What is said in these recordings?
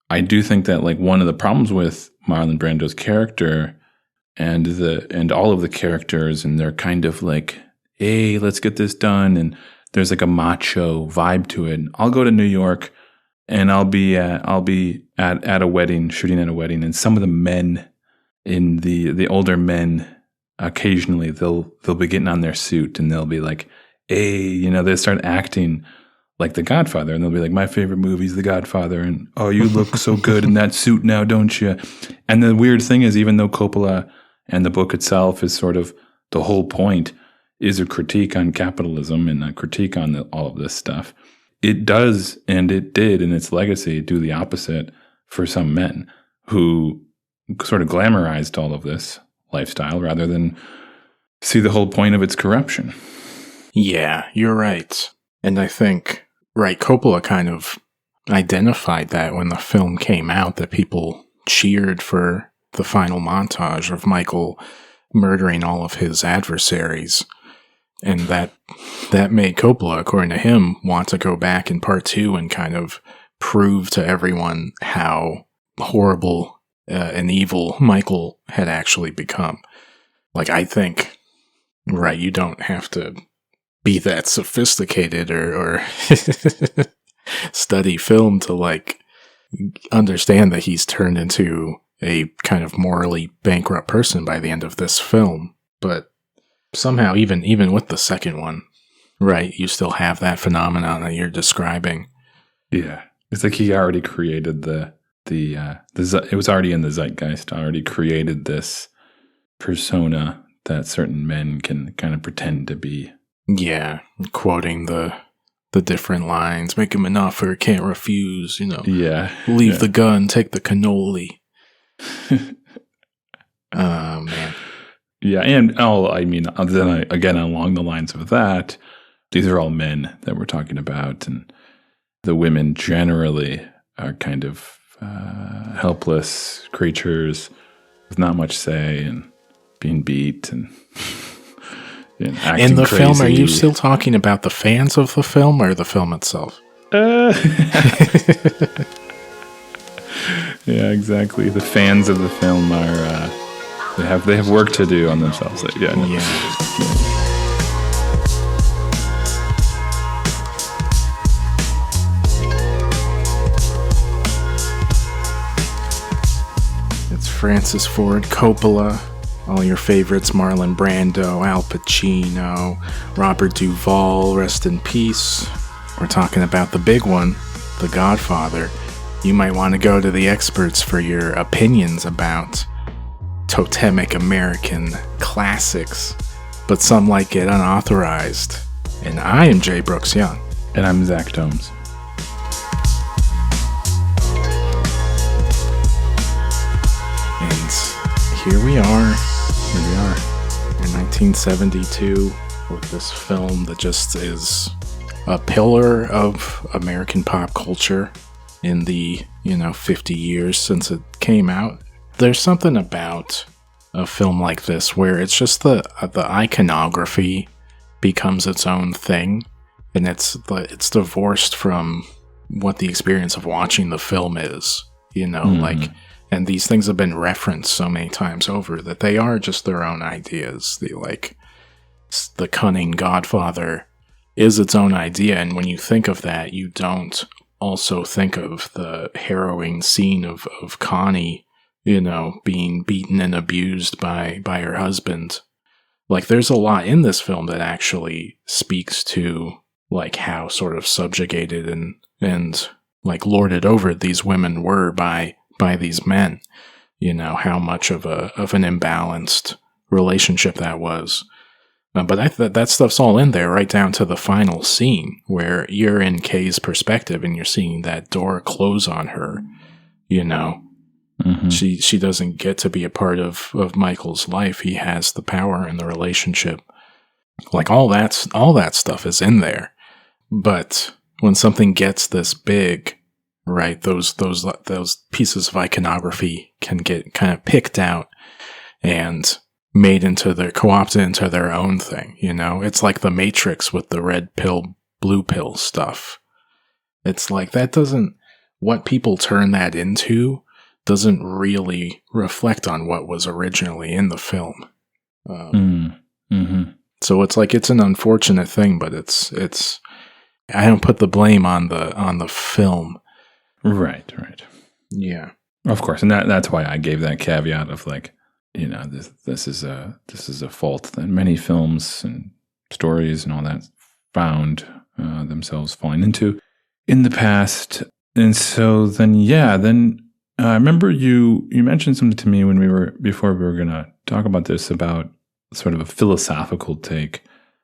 I do think that like one of the problems with Marlon Brando's character and all of the characters, and they're kind of like, hey, let's get this done, and there's like a macho vibe to it. I'll go to New York and I'll be at a wedding, shooting at a wedding, and some of the men in the older men, occasionally they'll be getting on their suit and they'll be like, hey, they start acting like The Godfather, and they'll be like, my favorite movie is The Godfather, and oh, you look so good in that suit now, don't you? And the weird thing is, even though Coppola and the book itself is sort of the whole point is a critique on capitalism and a critique on all of this stuff, it does, and it did in its legacy, do the opposite for some men who sort of glamorized all of this lifestyle rather than see the whole point of its corruption. Yeah, you're right. And I think, right, Coppola kind of identified that when the film came out, that people cheered for the final montage of Michael murdering all of his adversaries. And that made Coppola, according to him, want to go back in part 2 and kind of prove to everyone how horrible and evil Michael had actually become. Like, I think, right, you don't have to be that sophisticated or study film to like understand that he's turned into a kind of morally bankrupt person by the end of this film. But somehow, even with the second one, right, you still have that phenomenon that you're describing. Yeah, it's like he already created it was already in the zeitgeist. Already created this persona that certain men can kind of pretend to be. Yeah, quoting the different lines, make him an offer, can't refuse, Yeah. Leave the gun, take the cannoli. Oh, man. Yeah, and then again, along the lines of that, these are all men that we're talking about, and the women generally are kind of helpless creatures with not much say and being beat and acting in the crazy. film, are you still talking about the fans of the film or the film itself? Yeah, exactly. The fans of the film are they have work to do on themselves. Yeah. It's Francis Ford Coppola. All your favorites, Marlon Brando, Al Pacino, Robert Duvall, rest in peace. We're talking about the big one, The Godfather. You might want to go to the experts for your opinions about totemic American classics, but some like it unauthorized. And I am Jay Brooks Young. And I'm Zach Domes. And here we are in 1972 with this film that just is a pillar of American pop culture in the 50 years since it came out. There's something about a film like this where it's just the iconography becomes its own thing, and it's divorced from what the experience of watching the film is. Like. And these things have been referenced so many times over that they are just their own ideas. The cunning Godfather is its own idea, and when you think of that, you don't also think of the harrowing scene of Connie, being beaten and abused by her husband. Like, there's a lot in this film that actually speaks to like how sort of subjugated and like lorded over these women were by these men, how much of an imbalanced relationship that was. But that stuff's all in there, right down to the final scene where you're in Kay's perspective and you're seeing that door close on her. Mm-hmm. She doesn't get to be a part of Michael's life. He has the power in the relationship. Like all that stuff is in there. But when something gets this big, right, those pieces of iconography can get kind of picked out and made co-opted into their own thing, It's like the Matrix with the red pill, blue pill stuff. It's like that doesn't, what people turn that into doesn't really reflect on what was originally in the film. So it's an unfortunate thing, but it's I don't put the blame on the film. Right. Yeah. Of course, and that's why I gave that caveat of like, this is a fault that many films and stories and all that found themselves falling into in the past. And so then I remember you mentioned something to me before we were going to talk about this, about sort of a philosophical take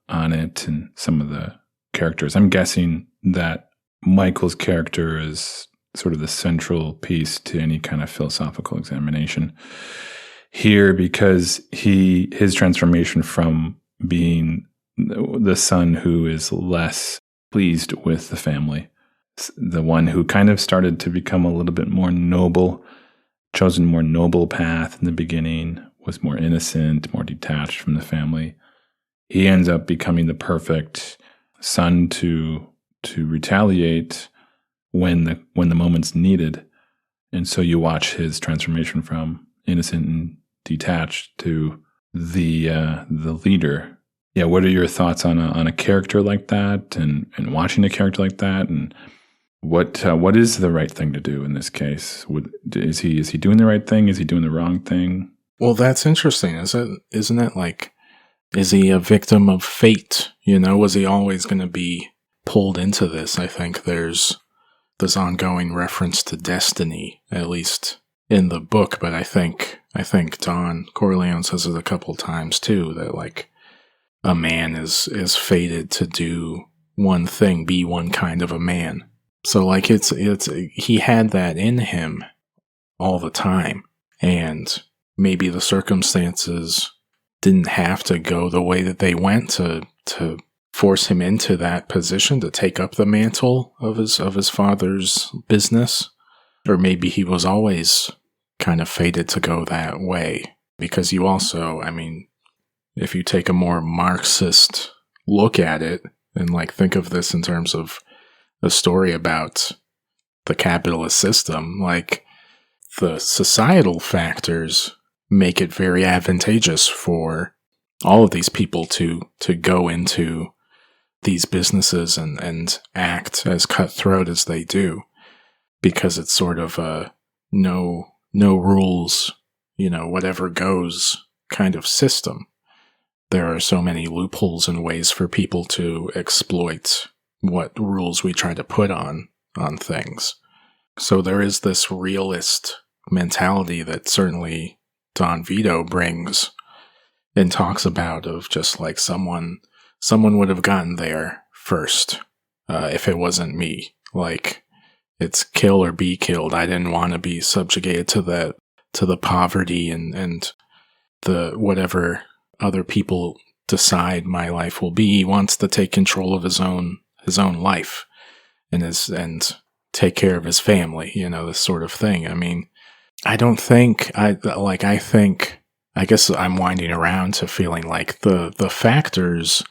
on it and some of the characters. I'm guessing that Michael's character is sort of the central piece to any kind of philosophical examination here, because his transformation from being the son who is less pleased with the family, the one who kind of started to become a little bit more noble, chosen more noble path in the beginning, was more innocent, more detached from the family. He ends up becoming the perfect son to retaliate when the moment's needed. And so you watch his transformation from innocent and detached to the leader. Yeah, what are your thoughts on a character like that, and watching a character like that, and what is the right thing to do in this case? Is he doing the right thing? Is he doing the wrong thing? Well, that's interesting. Isn't it like, is he a victim of fate? Was he always going to be pulled into this? I think there's this ongoing reference to destiny, at least in the book, but I think Don Corleone says it a couple times too, that like a man is fated to do one thing, be one kind of a man. So like it's he had that in him all the time, and maybe the circumstances didn't have to go the way that they went to force him into that position to take up the mantle of his father's business. Or maybe he was always kind of fated to go that way, because you also, if you take a more Marxist look at it and like think of this in terms of a story about the capitalist system, like the societal factors make it very advantageous for all of these people to go into these businesses and act as cutthroat as they do, because it's sort of a no rules, whatever goes kind of system. There are so many loopholes and ways for people to exploit what rules we try to put on things. So there is this realist mentality that certainly Don Vito brings and talks about, of just like someone would have gotten there first if it wasn't me. Like, it's kill or be killed. I didn't want to be subjugated to the poverty and the whatever other people decide my life will be. He wants to take control of his own life and take care of his family, this sort of thing. I guess I'm winding around to feeling like the factors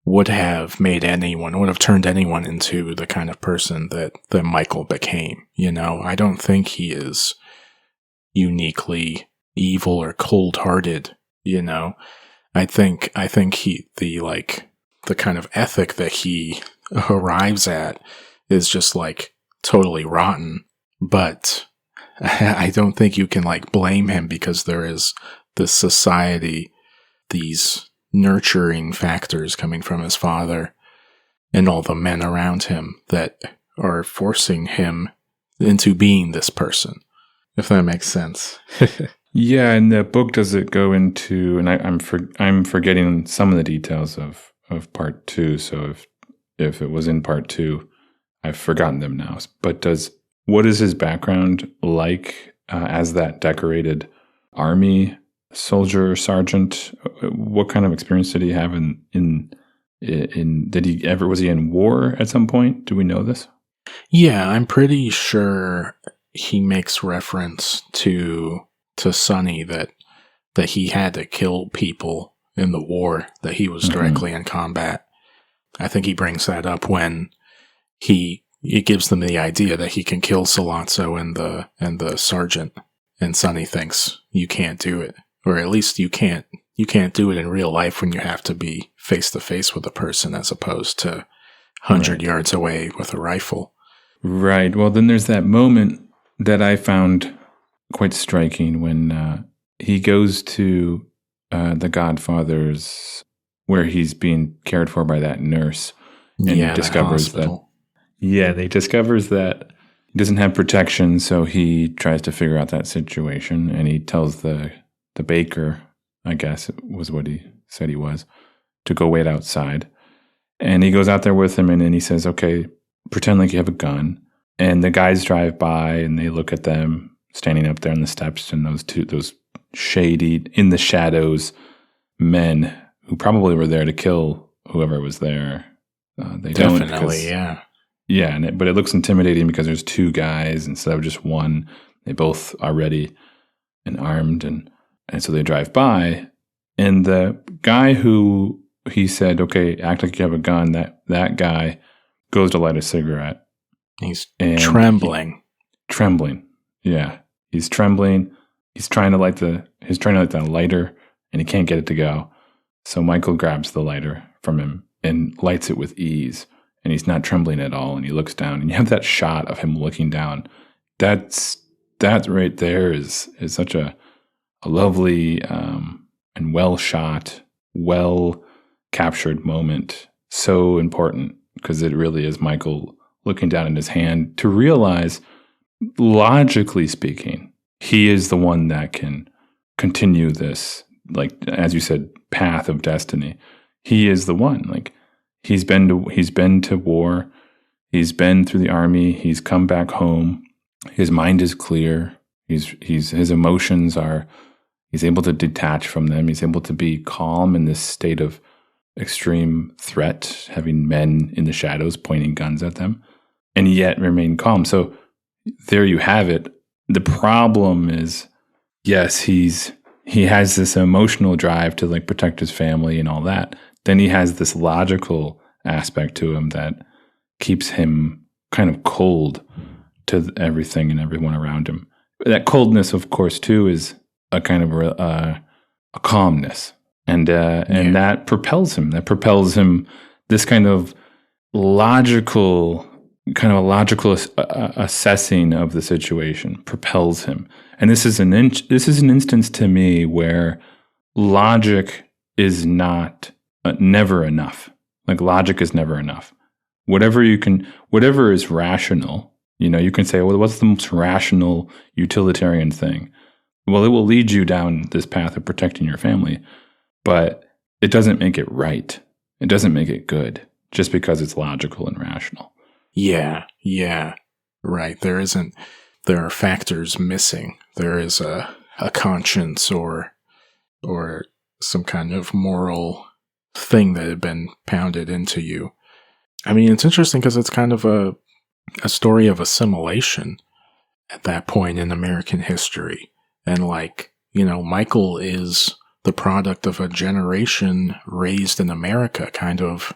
would have turned anyone into the kind of person that Michael became. I don't think he is uniquely evil or cold-hearted. I think the kind of ethic that he arrives at is just like totally rotten. But I don't think you can like blame him, because there is this society, these nurturing factors coming from his father and all the men around him that are forcing him into being this person, if that makes sense. Yeah, and the book, does it go into, and I'm forgetting some of the details of part 2, so if it was in part 2, I've forgotten them now. But what is his background like as that decorated army soldier sergeant? What kind of experience did he have was he in war at some point? Do we know this? Yeah, I'm pretty sure he makes reference to Sonny that he had to kill people in the war, that he was directly in combat. I think he brings that up when he it gives them the idea that he can kill Sollozzo and the sergeant, and Sonny thinks you can't do it, or at least you can't do it in real life when you have to be face to face with a person as opposed to 100 yards away with a rifle. Right. Well, then there's that moment that I found quite striking when he goes to the Godfather's, where he's being cared for by that nurse, and he discovers that. Yeah, he discovers that he doesn't have protection, so he tries to figure out that situation, and he tells the baker, I guess it was what he said he was, to go wait outside. And he goes out there with him, and then he says, okay, pretend like you have a gun. And the guys drive by, and they look at them standing up there on the steps, and those shady, in the shadows, men who probably were there to kill whoever was there. They definitely, yeah. Yeah, but it looks intimidating because there's two guys instead of just one. They both are ready and armed, and so they drive by. And the guy who he said, okay, act like you have a gun, that guy goes to light a cigarette. He's trembling. Trembling, yeah. He's trembling. He's trying to light the lighter, and he can't get it to go. So Michael grabs the lighter from him and lights it with ease. And he's not trembling at all, and he looks down, and you have that shot of him looking down. That right there is such a lovely and well shot, well captured moment. So important, because it really is Michael looking down at his hand to realize, logically speaking, he is the one that can continue this, like as you said, path of destiny. He is the one, like. He's been to war. He's been through the army. He's come back home. His mind is clear. His emotions are. He's able to detach from them. He's able to be calm in this state of extreme threat, having men in the shadows pointing guns at them, and yet remain calm. So there you have it. The problem is, yes, he has this emotional drive to like protect his family and all that. Then he has this logical aspect to him that keeps him kind of cold to everything and everyone around him. That coldness, of course, too, is a kind of a calmness, and that propels him. That propels him. This kind of logical assessing of the situation propels him. And this is an instance to me where logic is not. Never enough. Like logic is never enough. Whatever is rational, you can say, well, what's the most rational utilitarian thing? Well, it will lead you down this path of protecting your family, but it doesn't make it right. It doesn't make it good just because it's logical and rational. Yeah, right. There are factors missing. There is a conscience or some kind of moral thing that had been pounded into you. I mean, it's interesting because it's kind of a story of assimilation at that point in American history. And Michael is the product of a generation raised in America, kind of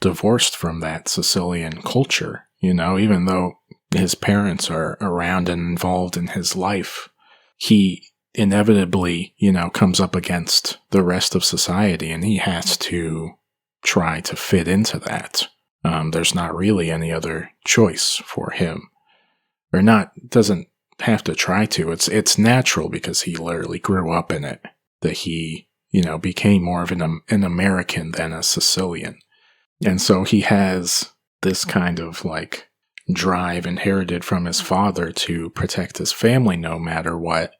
divorced from that Sicilian culture, even though his parents are around and involved in his life, he inevitably, comes up against the rest of society, and he has to try to fit into that. There's not really any other choice for him. Or doesn't have to try to. It's natural because he literally grew up in it, that he, became more of an American than a Sicilian. And so he has this kind of drive inherited from his father to protect his family no matter what.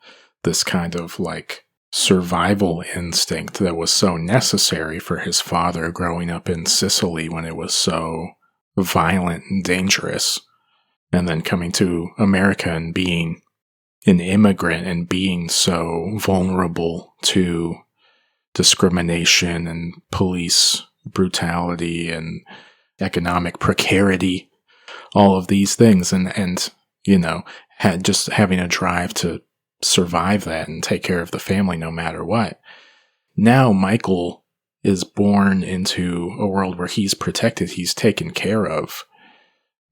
This kind of survival instinct that was so necessary for his father growing up in Sicily when it was so violent and dangerous. And then coming to America and being an immigrant and being so vulnerable to discrimination and police brutality and economic precarity, all of these things. And just having a drive to survive that and take care of the family no matter what. Now Michael is born into a world where he's protected, he's taken care of,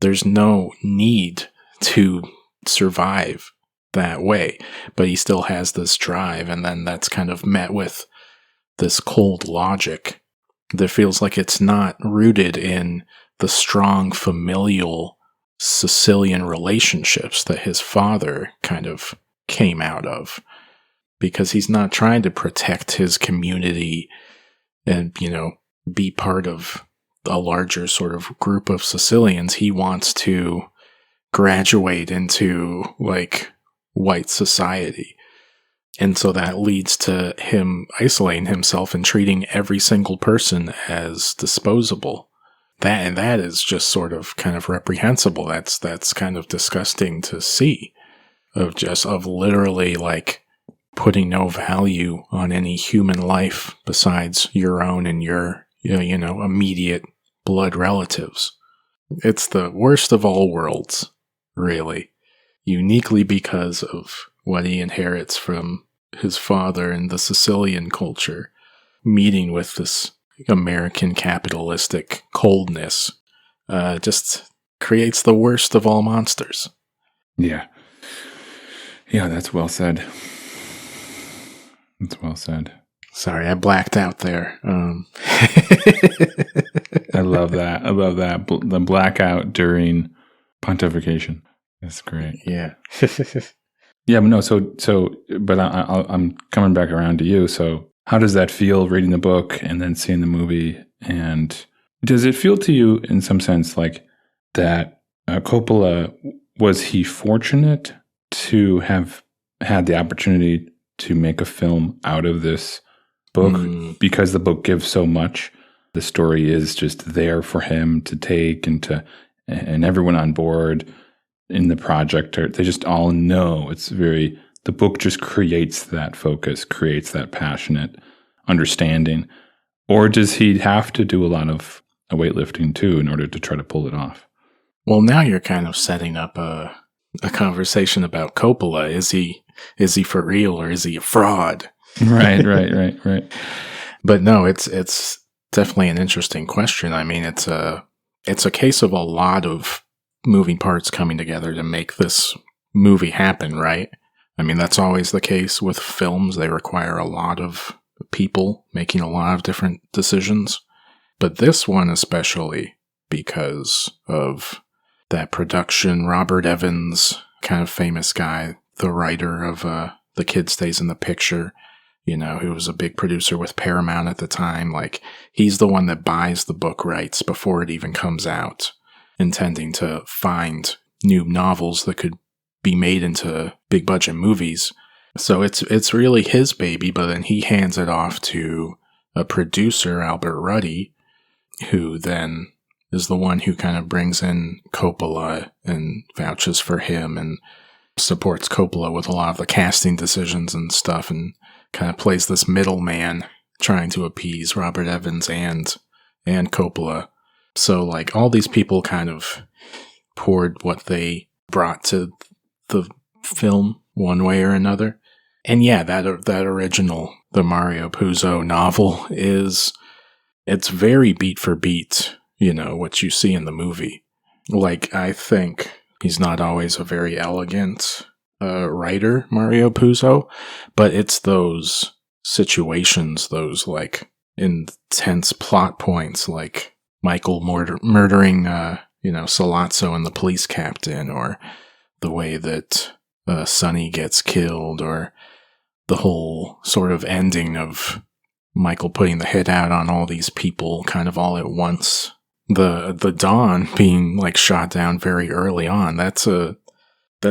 there's no need to survive that way, but he still has this drive, and then that's kind of met with this cold logic that feels like it's not rooted in the strong familial Sicilian relationships that his father kind of came out of, because he's not trying to protect his community and, be part of a larger sort of group of Sicilians. He wants to graduate into like white society. And so that leads to him isolating himself and treating every single person as disposable. That is just sort of kind of reprehensible. That's kind of disgusting to see, of literally like putting no value on any human life besides your own and your immediate blood relatives. It's the worst of all worlds, really, uniquely because of what he inherits from his father and the Sicilian culture, meeting with this American capitalistic coldness, just creates the worst of all monsters. Yeah. Yeah, that's well said. That's well said. Sorry, I blacked out there. I love that. I love that. The blackout during pontification. That's great. Yeah. Yeah, but no, but I'm coming back around to you. So how does that feel reading the book and then seeing the movie? And does it feel to you in some sense like that Coppola, was he fortunate to have had the opportunity to make a film out of this book because the book gives so much? The story is just there for him to take and everyone on board in the project, they just all know the book just creates that focus, creates that passionate understanding. Or does he have to do a lot of weightlifting too in order to try to pull it off? Well, now you're kind of setting up a conversation about Coppola. Is he for real or is he a fraud? Right. But no, it's definitely an interesting question. I mean, it's a case of a lot of moving parts coming together to make this movie happen, right? I mean, that's always the case with films. They require a lot of people making a lot of different decisions. But this one especially, because of that production, Robert Evans, kind of famous guy, the writer of The Kid Stays in the Picture, who was a big producer with Paramount at the time. Like, he's the one that buys the book rights before it even comes out, intending to find new novels that could be made into big budget movies. So it's really his baby, but then he hands it off to a producer, Albert Ruddy, who then is the one who kind of brings in Coppola and vouches for him and supports Coppola with a lot of the casting decisions and stuff, and kind of plays this middleman trying to appease Robert Evans and Coppola. So, like, all these people kind of poured what they brought to the film one way or another. And yeah, that original, the Mario Puzo novel, it's very beat for beat, what you see in the movie. Like, I think he's not always a very elegant writer, Mario Puzo, but it's those situations, those, like, intense plot points, like Michael murdering, Sollozzo and the police captain, or the way that Sonny gets killed, or the whole sort of ending of Michael putting the hit out on all these people kind of all at once. The Don being like shot down very early on. That's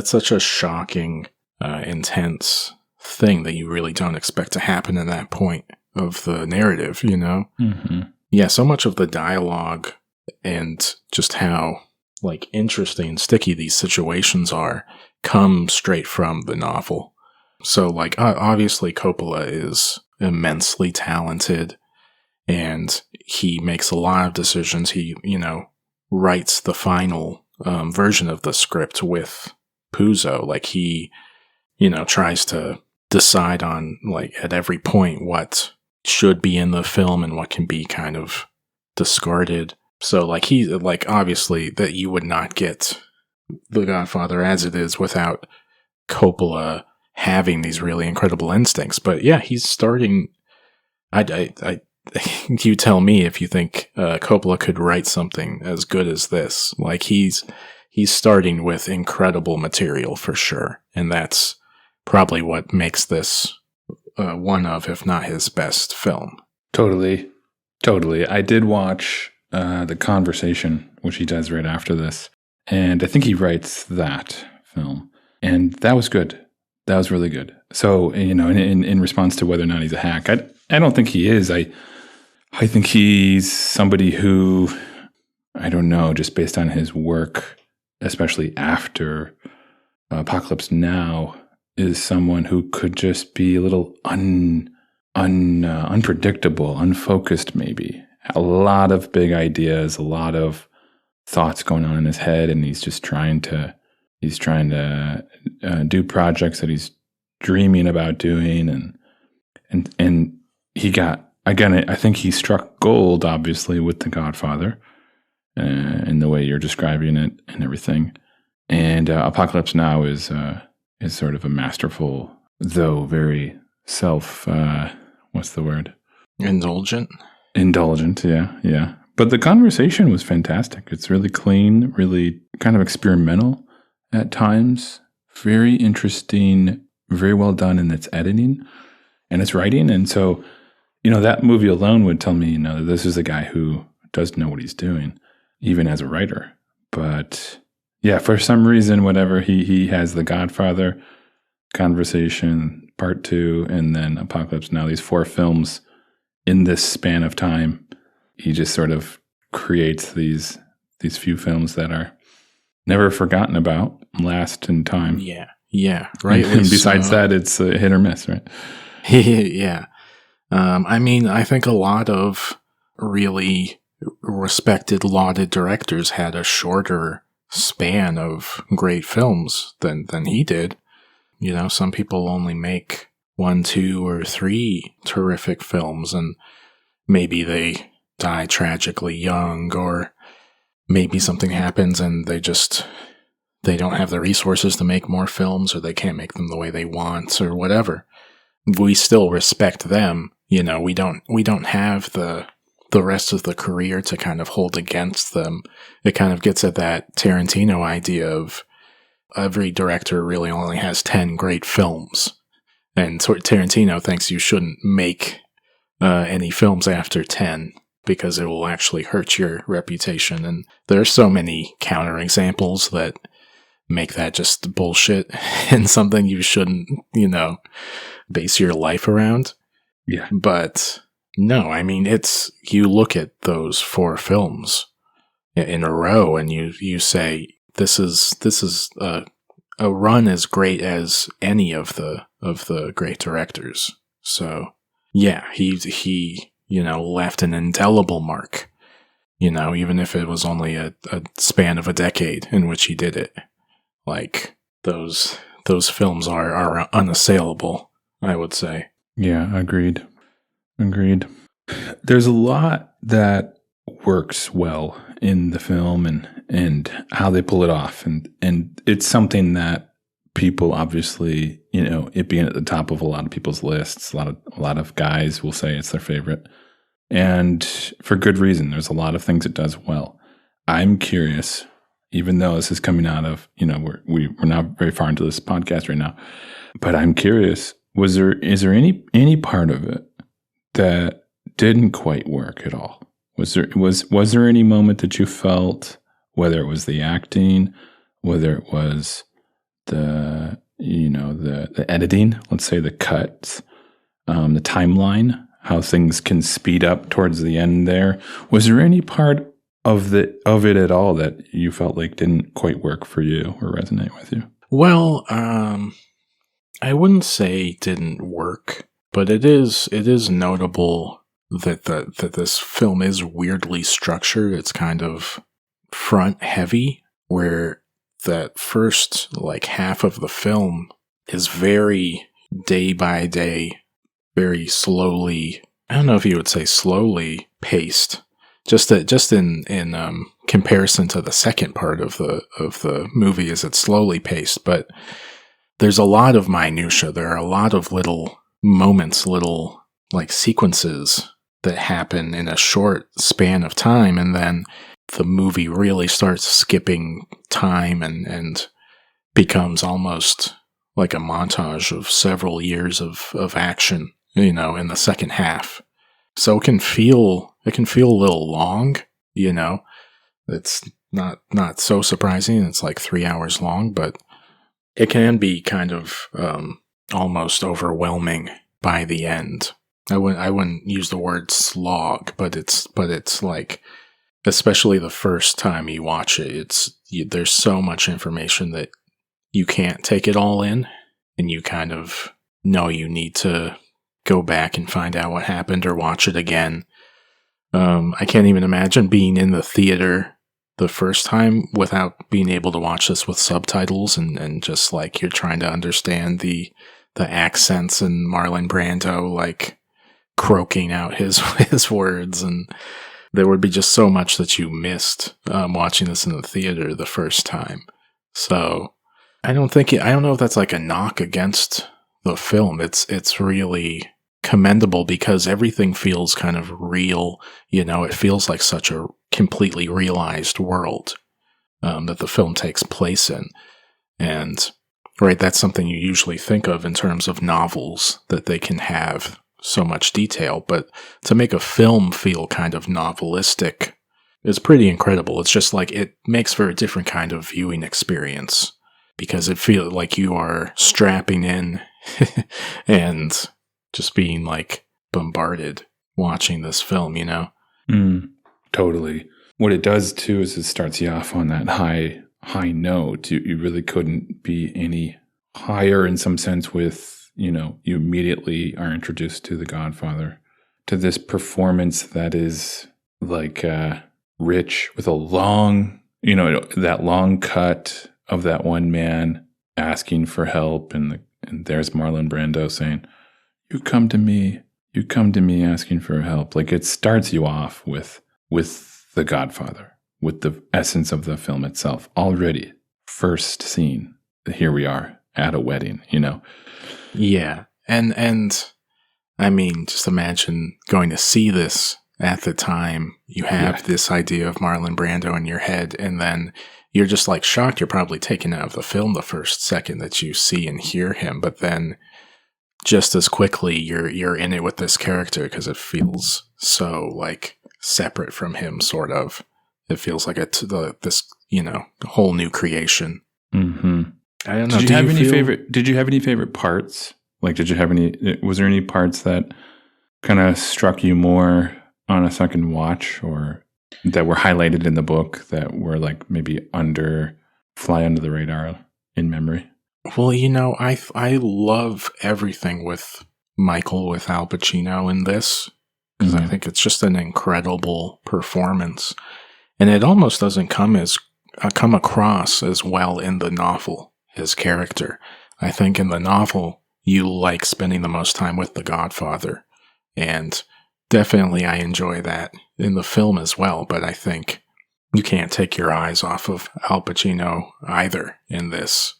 such a shocking, intense thing that you really don't expect to happen at that point of the narrative, Mm-hmm. Yeah, so much of the dialogue and just how, like, interesting and sticky these situations are come straight from the novel. So, like, obviously Coppola is immensely talented, and he makes a lot of decisions. He, writes the final version of the script with Puzo. Like, he, tries to decide on, like, at every point what should be in the film and what can be kind of discarded. So obviously that you would not get The Godfather as it is without Coppola having these really incredible instincts. But yeah, he's starting. I you tell me if you think Coppola could write something as good as this. Like he's starting with incredible material for sure, and that's probably what makes this one of, if not his best film. Totally. I did watch The Conversation, which he does right after this, and I think he writes that film, and that was good. That was really good. So, in response to whether or not he's a hack, I don't think he is. I think he's somebody who, I don't know, just based on his work, especially after Apocalypse Now, is someone who could just be a little unpredictable, unfocused maybe. A lot of big ideas, a lot of thoughts going on in his head, and he's just trying to do projects that he's dreaming about doing, and he got, again, I think he struck gold, obviously, with The Godfather, in the way you're describing it and everything. And Apocalypse Now is sort of a masterful, though very what's the word? Indulgent, yeah. But The Conversation was fantastic. It's really clean, really kind of experimental at times. Very interesting, very well done in its editing and its writing. And so, that movie alone would tell me, that this is a guy who does know what he's doing, even as a writer. But yeah, for some reason, whatever, he has The Godfather, Conversation, Part 2, and then Apocalypse Now, these 4 films in this span of time. He just sort of creates these few films that are never forgotten about, last in time. Yeah, right. And besides that, it's a hit or miss, right? Yeah. I think a lot of really respected, lauded directors had a shorter span of great films than he did. Some people only make 1, 2, or 3 terrific films, and maybe they die tragically young, or maybe something happens and they don't have the resources to make more films, or they can't make them the way they want, or whatever. We still respect them. We don't have the rest of the career to kind of hold against them. It kind of gets at that Tarantino idea of every director really only has 10 great films. And Tarantino thinks you shouldn't make any films after 10 because it will actually hurt your reputation. And there are so many counterexamples that make that just bullshit and something you shouldn't, base your life around. Yeah. But no, you look at those 4 films in a row and you say, this is a run as great as any of the great directors. So yeah, he left an indelible mark, even if it was only a span of a decade in which he did it. Like those films are unassailable, I would say. Yeah, agreed. There's a lot that works well in the film and how they pull it off. And it's something that people obviously, it being at the top of a lot of people's lists, a lot of guys will say it's their favorite. And for good reason. There's a lot of things it does well. I'm curious, even though this is coming out of, we're not very far into this podcast right now, but I'm curious, is there any part of it that didn't quite work at all? Was there any moment that you felt, whether it was the acting, whether it was the editing, let's say the cuts, the timeline, how things can speed up towards the end there? Was there any part of it at all that you felt like didn't quite work for you or resonate with you? Well, I wouldn't say didn't work, but it is notable that this film is weirdly structured. It's kind of front heavy, where that first half of the film is very day by day, very slowly. I don't know if you would say slowly paced, just in comparison to the second part of the movie, as it's slowly paced, but there's a lot of minutia. There are a lot of little moments, little like sequences that happen in a short span of time, and then the movie really starts skipping time and becomes almost like a montage of several years of action, in the second half. So it can feel a little long, It's not so surprising. It's like 3 hours long, but it can be kind of almost overwhelming by the end. I wouldn't use the word slog, but it's like, especially the first time you watch it, there's so much information that you can't take it all in, and you kind of know you need to go back and find out what happened or watch it again. I can't even imagine being in the theater the first time without being able to watch this with subtitles and just like you're trying to understand the accents and Marlon Brando like croaking out his words, and there would be just so much that you missed watching this in the theater the first time. So I don't know if that's like a knock against the film. It's really commendable because everything feels kind of real. It feels like such a completely realized world that the film takes place in. And right, that's something you usually think of in terms of novels, that they can have so much detail, but to make a film feel kind of novelistic is pretty incredible. It's just like it makes for a different kind of viewing experience because it feels like you are strapping in and just being like bombarded watching this film, Totally. What it does too is it starts you off on that high note. You really couldn't be any higher in some sense with, you immediately are introduced to the Godfather, to this performance that is like rich with a long, that long cut of that one man asking for help. And there's Marlon Brando saying, you come to me asking for help. Like it starts you off with the Godfather, with the essence of the film itself. Already, first scene, here we are at a wedding, Yeah. And I mean, just imagine going to see this at the time. You have this idea of Marlon Brando in your head, and then you're just like shocked. You're probably taken out of the film the first second that you see and hear him, but then just as quickly you're in it with this character because it feels so like separate from him, sort of. It feels like this whole new creation. Mm-hmm. I don't know. Did you have any favorite parts? Like, was there any parts that kind of struck you more on a second watch, or that were highlighted in the book that were like maybe fly under the radar in memory? Well, I love everything with Michael, with Al Pacino in this, because I think it's just an incredible performance. And it almost doesn't come across as well in the novel, his character. I think in the novel, you like spending the most time with the Godfather. And definitely I enjoy that in the film as well. But I think you can't take your eyes off of Al Pacino either in this.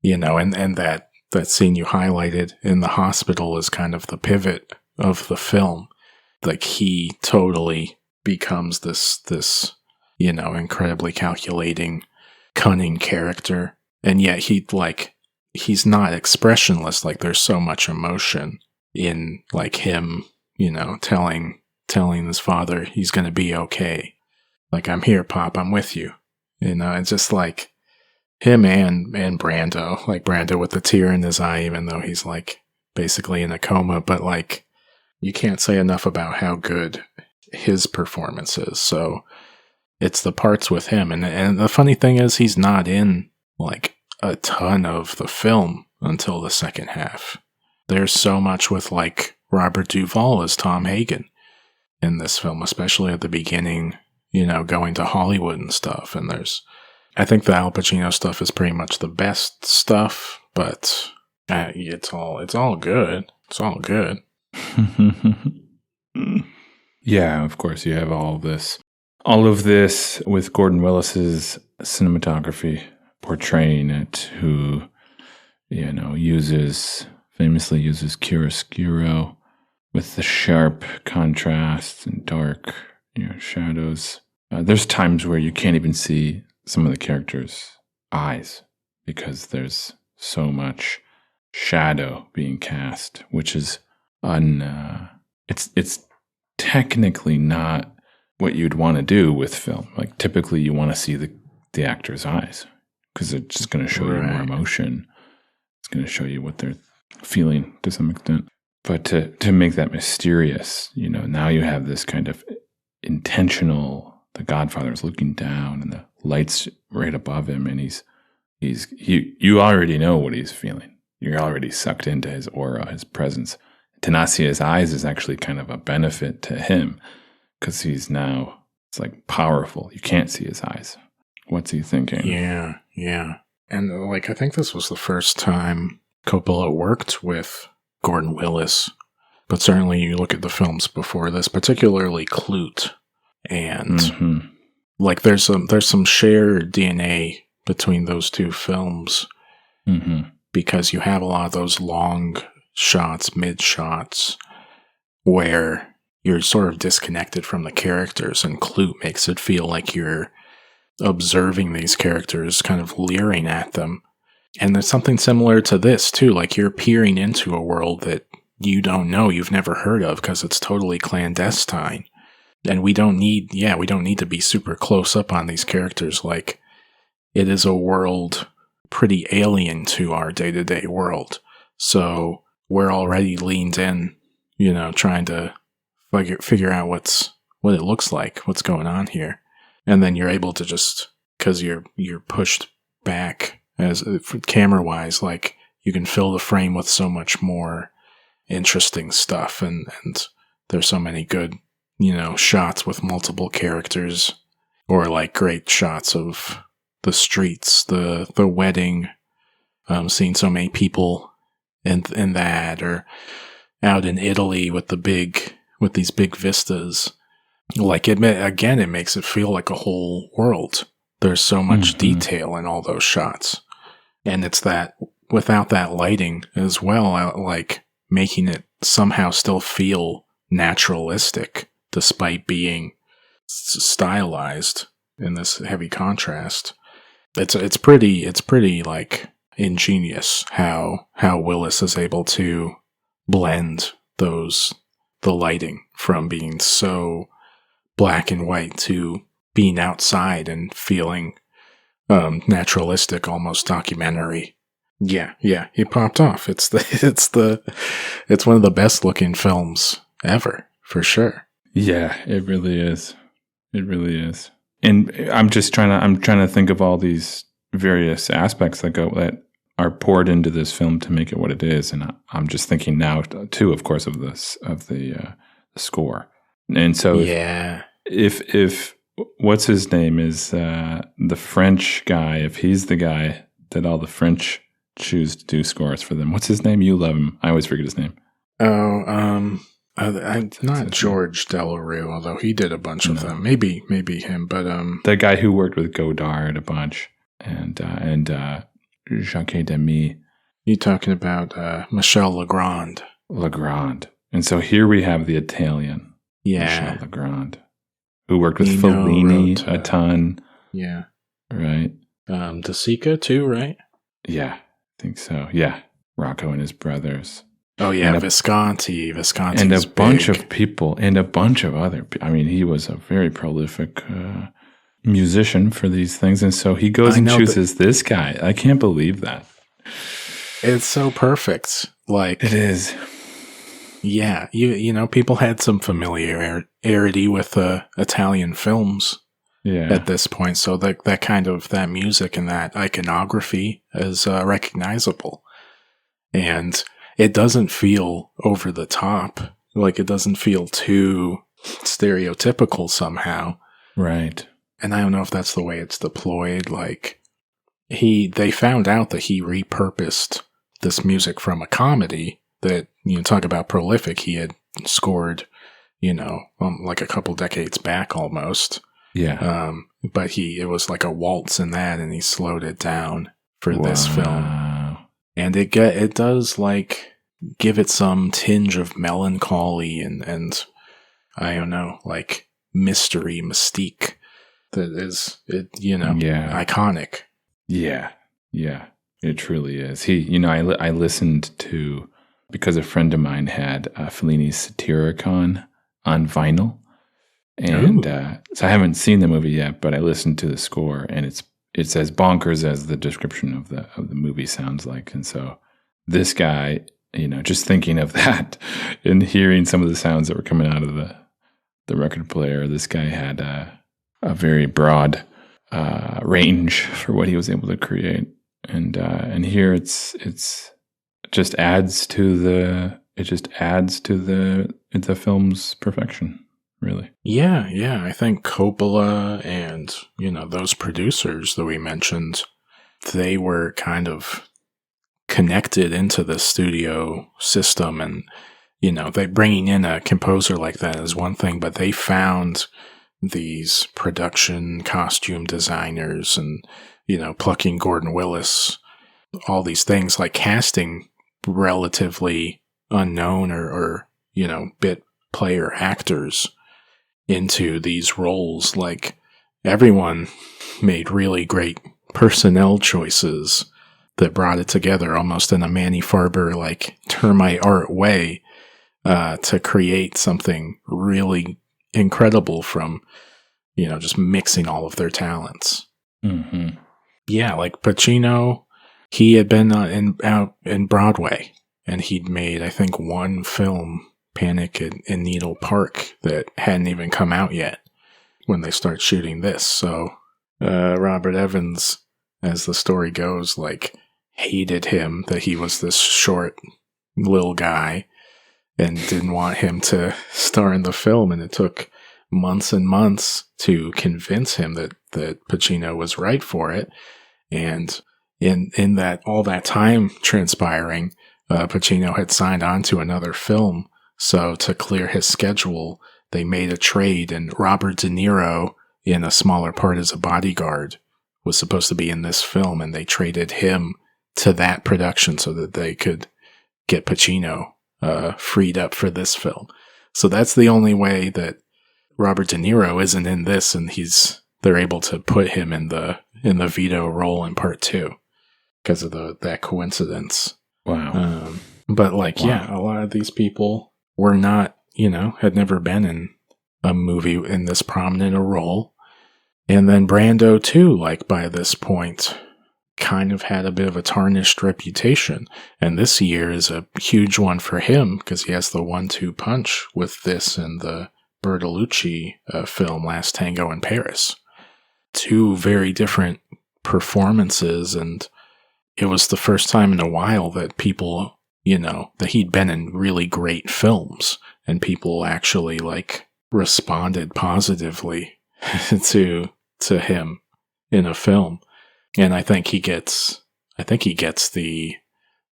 And that scene you highlighted in the hospital is kind of the pivot of the film. Like he totally becomes this incredibly calculating, cunning character. And yet he's not expressionless. Like there's so much emotion in like him, telling his father he's going to be okay. Like, I'm here, Pop, I'm with you. It's just like him and Brando, like Brando with the tear in his eye, even though he's like basically in a coma, but like you can't say enough about how good his performance is. So it's the parts with him. And the funny thing is he's not in like a ton of the film until the second half. There's so much with like Robert Duvall as Tom Hagen in this film, especially at the beginning, going to Hollywood and stuff. And I think the Al Pacino stuff is pretty much the best stuff, but it's all good. It's all good. Yeah, of course, you have all this all of this with Gordon Willis's cinematography portraying it, who, famously uses chiaroscuro with the sharp contrasts and dark, shadows. There's times where you can't even see some of the characters' eyes because there's so much shadow being cast, which is it's technically not what you'd want to do with film. Like typically you want to see the actor's eyes because it's just going to show you more emotion. It's going to show you what they're feeling to some extent. But to make that mysterious, now you have this kind of intentional, the Godfather is looking down and the light's right above him, and you already know what he's feeling. You're already sucked into his aura, his presence. To not see his eyes is actually kind of a benefit to him because it's like powerful. You can't see his eyes. What's he thinking? Yeah. And I think this was the first time Coppola worked with Gordon Willis, but certainly you look at the films before this, particularly Clute, and there's some shared DNA between those two films because you have a lot of those long shots, mid shots, where you're sort of disconnected from the characters, and Clute makes it feel like you're observing these characters, kind of leering at them. And there's something similar to this too, like you're peering into a world that you don't know, you've never heard of, because it's totally clandestine. And we don't need to be super close up on these characters. Like, it is a world pretty alien to our day-to-day world. So we're already leaned in, trying to figure out what it looks like, what's going on here. And then you're able to just, because you're pushed back as camera-wise, like you can fill the frame with so much more interesting stuff, and there's so many good, shots with multiple characters, or like great shots of the streets, the wedding, seeing so many people in that, or out in Italy with these big vistas. Like it makes it feel like a whole world. There's so much detail in all those shots. And it's that, without that lighting as well, like making it somehow still feel naturalistic despite being stylized in this heavy contrast. It's pretty like ingenious how Willis is able to blend the lighting from being so black and white to being outside and feeling naturalistic, almost documentary. Yeah, he popped off. It's one of the best looking films ever, for sure. Yeah, it really is. It really is. And I'm trying to think of all these various aspects that are poured into this film to make it what it is. And I'm just thinking now too, of course, of the score. And so if what's his name is the French guy, if he's the guy that all the French choose to do scores for them, what's his name? You love him. I always forget his name. I'm not George Delarue, although he did a bunch of them. Maybe him, but the guy who worked with Godard a bunch and Jacques Demy. You talking about Michel Legrand? Legrand, and so here we have the Italian, Michel Legrand, who worked with Fellini a ton. Yeah, right. De Sica too, right? Yeah, I think so. Yeah, Rocco and his brothers. Oh yeah, Visconti, and a bunch of people, and a bunch of other. I mean, he was a very prolific musician for these things, and so he goes and chooses this guy. I can't believe that. It's so perfect. Like it is. Yeah, you know, people had some familiarity with Italian films. Yeah. At this point, so that music and that iconography is recognizable, and it doesn't feel over the top. Like it doesn't feel too stereotypical somehow. Right. And I don't know if that's the way it's deployed. Like they found out that he repurposed this music from a comedy that, talk about prolific. He had scored, like a couple decades back almost. Yeah. But it was like a waltz in that, and he slowed it down for this film. And it does like give it some tinge of melancholy and I don't know, like mystery, mystique that is iconic. Yeah. Yeah. It truly is. I listened to, because a friend of mine had Fellini's Satyricon on vinyl. And so I haven't seen the movie yet, but I listened to the score, and it's as bonkers as the description of the movie sounds like. And so this guy, just thinking of that and hearing some of the sounds that were coming out of the record player, this guy had a very broad range for what he was able to create. And here it just adds to the film's perfection. Really? Yeah. I think Coppola and, those producers that we mentioned, they were kind of connected into the studio system. And, they bringing in a composer like that is one thing, but they found these production costume designers and, plucking Gordon Willis, all these things, like casting relatively unknown or bit player actors into these roles. Like, everyone made really great personnel choices that brought it together almost in a Manny Farber like termite art way to create something really incredible from just mixing all of their talents. Mm-hmm. Yeah, like Pacino, he had been out in Broadway, and he'd made, I think, one film, Panic in Needle Park, that hadn't even come out yet when they start shooting this. So Robert Evans, as the story goes, like, hated him, that he was this short little guy, and didn't want him to star in the film. And it took months and months to convince him that Pacino was right for it. And in that all that time transpiring, Pacino had signed on to another film. So to clear his schedule, they made a trade, and Robert De Niro, in a smaller part as a bodyguard, was supposed to be in this film, and they traded him to that production so that they could get Pacino freed up for this film. So that's the only way that Robert De Niro isn't in this, and they're able to put him in the Vito role in part 2 because of that coincidence. Wow. But a lot of these people were not, had never been in a movie in this prominent a role. And then Brando too, like, by this point, kind of had a bit of a tarnished reputation. And this year is a huge one for him because he has the 1-2 punch with this and the Bertolucci film Last Tango in Paris. 2 very different performances, and it was the first time in a while that people, that he'd been in really great films, and people actually like responded positively to him in a film. And I think he gets the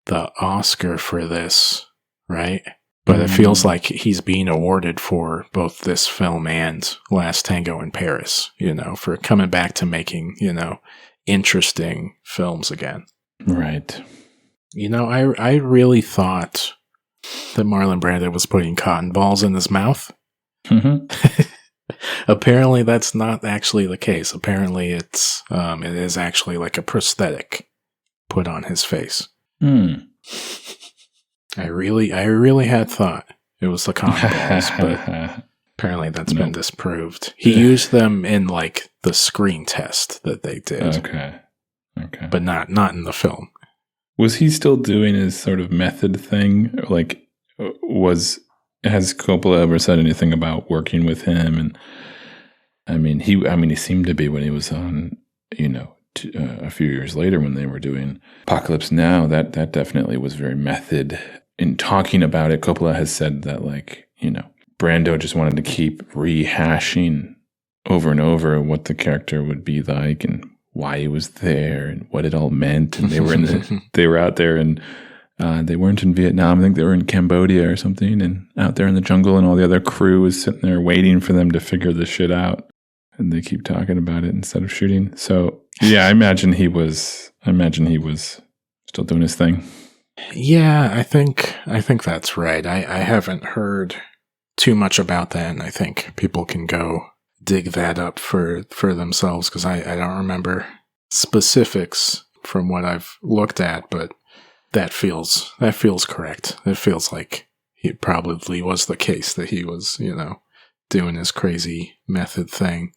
Oscar for this, right? But it feels like he's being awarded for both this film and Last Tango in Paris, for coming back to making, interesting films again. Right. I really thought that Marlon Brando was putting cotton balls in his mouth. Mm-hmm. Apparently that's not actually the case. Apparently it is actually like a prosthetic put on his face. I really had thought it was the cotton balls, but apparently that's been disproved. He used them in like the screen test that they did. Okay. But not in the film. Was he still doing his sort of method thing? Like, has Coppola ever said anything about working with him? And he seemed to be when he was on, a few years later when they were doing Apocalypse Now. That definitely was very method. In talking about it, Coppola has said that, Brando just wanted to keep rehashing over and over what the character would be like and why he was there and what it all meant. And they were out there, and they weren't in Vietnam. I think they were in Cambodia or something, and out there in the jungle, and all the other crew was sitting there waiting for them to figure this shit out. and they keep talking about it instead of shooting. So yeah, I imagine he was still doing his thing. Yeah, I think that's right. I haven't heard too much about that, and I think people can go dig that up for themselves, because I don't remember specifics from what I've looked at, but that feels correct. It feels like it probably was the case that he was, doing his crazy method thing.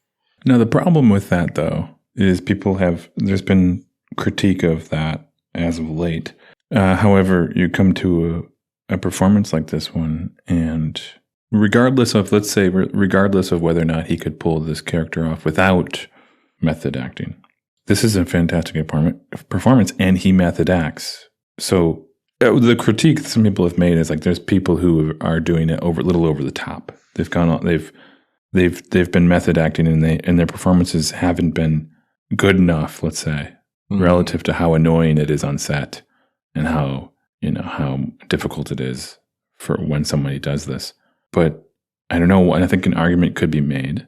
Now, the problem with that, though, is there's been critique of that as of late. However, you come to a performance like this one, and regardless of whether or not he could pull this character off without method acting, this is a fantastic performance, and he method acts. So the critique that some people have made is like there's people who are doing it a little over the top. They've been method acting, and their performances haven't been good enough, let's say, relative to how annoying it is on set and how difficult it is for when somebody does this. But I don't know, and I think an argument could be made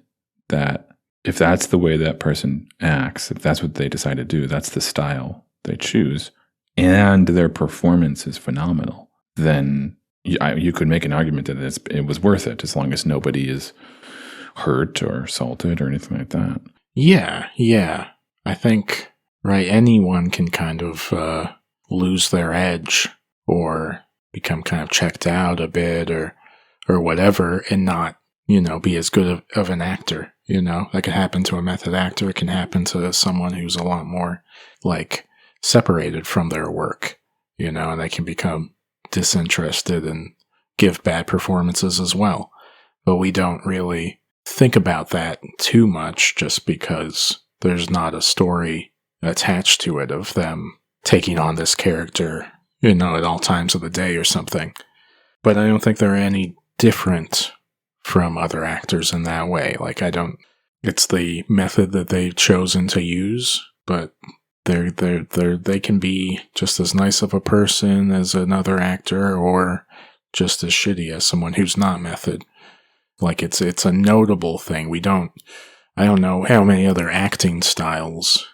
that if that's the way that person acts, if that's what they decide to do, that's the style they choose, and their performance is phenomenal, then you could make an argument that it was worth it, as long as nobody is hurt or assaulted or anything like that. Yeah. I think, right, anyone can kind of lose their edge or become kind of checked out a bit or whatever, and not, be as good of an actor. That can happen to a method actor. It can happen to someone who's a lot more separated from their work, and they can become disinterested and give bad performances as well. But we don't really think about that too much, just because there's not a story attached to it of them taking on this character, at all times of the day or something. But I don't think they're any different from other actors in that way. It's the method that they've chosen to use, but they can be just as nice of a person as another actor, or just as shitty as someone who's not method. It's a notable thing. I don't know how many other acting styles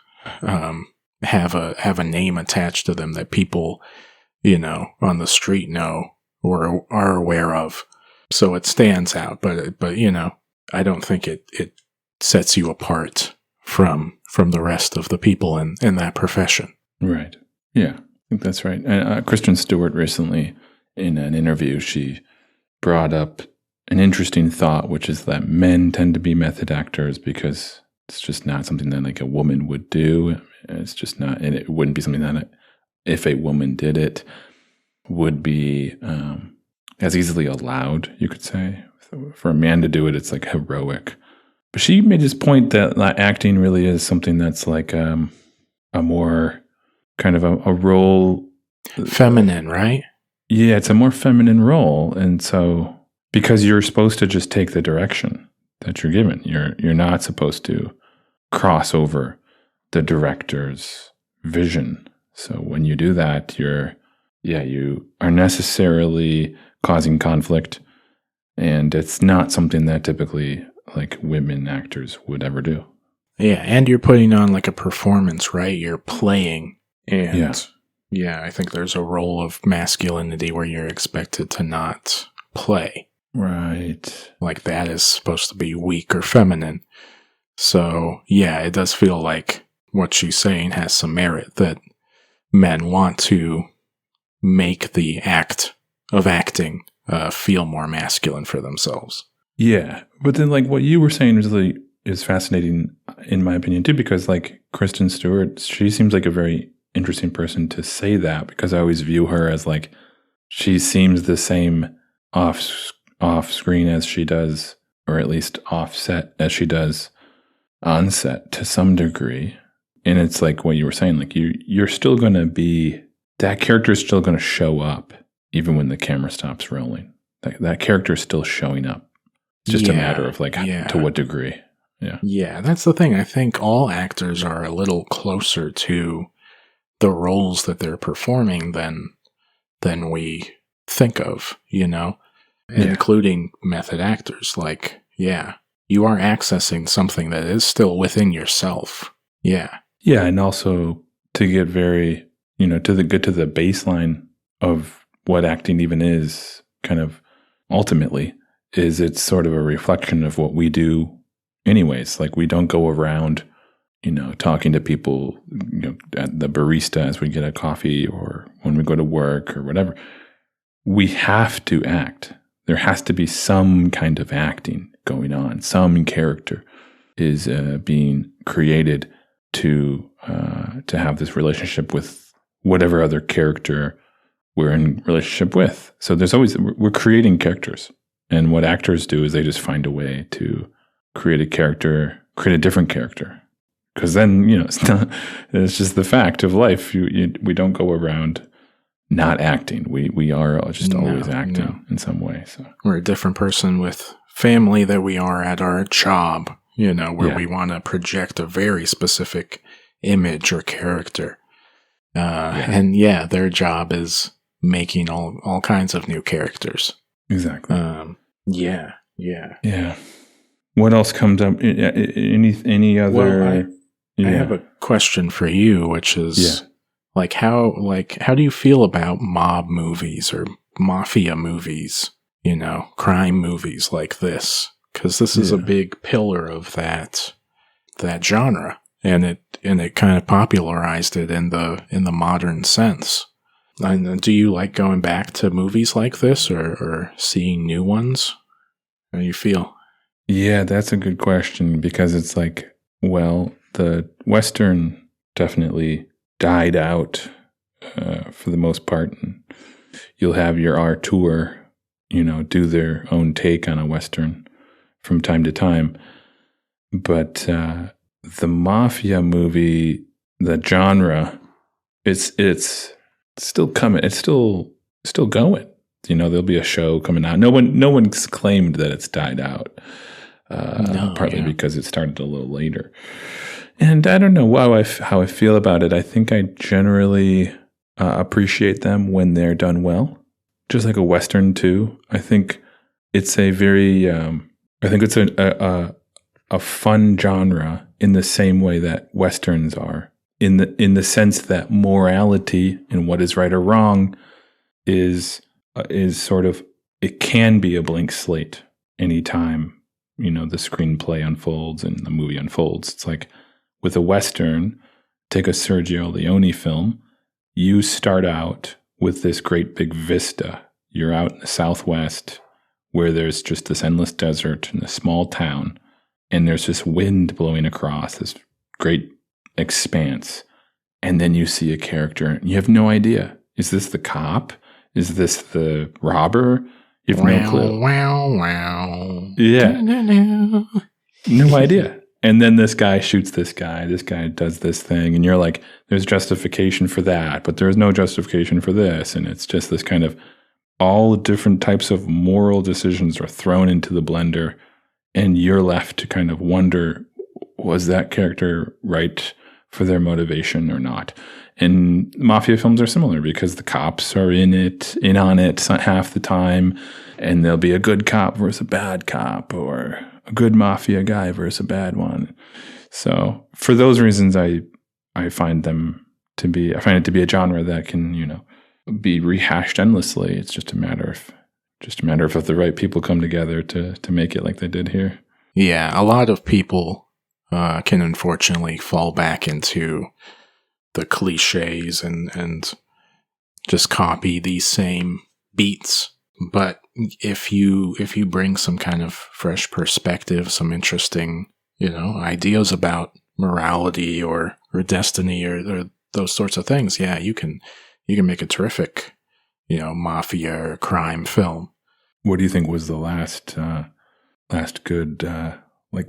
have a name attached to them that people, on the street know or are aware of. So it stands out, but I don't think it sets you apart from the rest of the people in that profession. Right. Yeah, I think that's right. Kristen Stewart recently, in an interview, she brought up an interesting thought, which is that men tend to be method actors because it's just not something that a woman would do. It's just not, and it wouldn't be something that if a woman did it would be as easily allowed, you could say. For a man to do it, it's heroic. But she made this point that acting really is something that's a more kind of a role. Feminine, right? Yeah, it's a more feminine role. And so, because you're supposed to just take the direction that you're given, you're not supposed to cross over the director's vision. So when you do that, you are necessarily causing conflict, and it's not something that typically women actors would ever do. Yeah, and you're putting on a performance, right? You're playing. And yeah, I think there's a role of masculinity where you're expected to not play. Right. That is supposed to be weak or feminine. So yeah, it does feel like what she's saying has some merit, that men want to make the act of acting feel more masculine for themselves. Yeah, but then what you were saying really is fascinating, in my opinion, too, because Kristen Stewart, she seems like a very interesting person to say that, because I always view her as she seems the same off screen as she does, or at least off set as she does on set to some degree. And it's what you were saying, you're still going to be, that character is still going to show up even when the camera stops rolling. That character is still showing up. It's just a matter of to what degree. Yeah. Yeah, that's the thing. I think all actors are a little closer to the roles that they're performing than we think of, including method actors. you are accessing something that is still within yourself. Yeah. Yeah, and also to get very, get to the baseline of what acting even is, kind of ultimately, is it's sort of a reflection of what we do anyways. Like, we don't go around, talking to people, at the barista as we get a coffee or when we go to work or whatever. We have to act. There has to be some kind of acting going on. Some character is being created to have this relationship with whatever other character we're in relationship with. So we're creating characters. And what actors do is they just find a way to create a different character. Because then, it's just the fact of life. We don't go around not acting. We are just always acting in some way. So we're a different person with family that we are at our job, where we want to project a very specific image or character. And their job is making all kinds of new characters. Exactly. Yeah. What else comes up? Any other? Well, I have a question for you, which is how do you feel about mob movies or mafia movies? Crime movies like this, because this is a big pillar of that genre, and it kind of popularized it in the modern sense. And do you like going back to movies like this or seeing new ones? How do you feel? Yeah, that's a good question, because it's like, well, the Western definitely died out for the most part. And you'll have your auteur, do their own take on a Western from time to time. But the mafia movie, the genre, it's still coming. It's still going. There'll be a show coming out. No one's claimed that it's died out. Partly because it started a little later. And I don't know how I feel about it. I think I generally appreciate them when they're done well, just like a Western too. I think it's a very, a fun genre in the same way that Westerns are, in the sense that morality and what is right or wrong is sort of, it can be a blank slate anytime the screenplay unfolds and the movie unfolds. It's like with a Western, take a Sergio Leone film, you start out with this great big vista. You're out in the Southwest where there's just this endless desert in a small town, and there's this wind blowing across this great expanse. And then you see a character, and you have no idea. Is this the cop? Is this the robber? You have no clue. Wow. Yeah. No idea. And then this guy shoots this guy does this thing, and you're like, there's justification for that, but there's no justification for this. And it's just this kind of, all different types of moral decisions are thrown into the blender, and you're left to kind of wonder, was that character right for their motivation or not? And mafia films are similar, because the cops are in on it half the time, and there'll be a good cop versus a bad cop, or a good mafia guy versus a bad one. So for those reasons, I find it to be a genre that can, be rehashed endlessly. It's just a matter of if the right people come together to make it like they did here. Yeah, a lot of people can unfortunately fall back into the cliches and just copy these same beats. But if you bring some kind of fresh perspective, some interesting, ideas about morality or destiny or those sorts of things, yeah, you can make a terrific, mafia or crime film. What do you think was the last good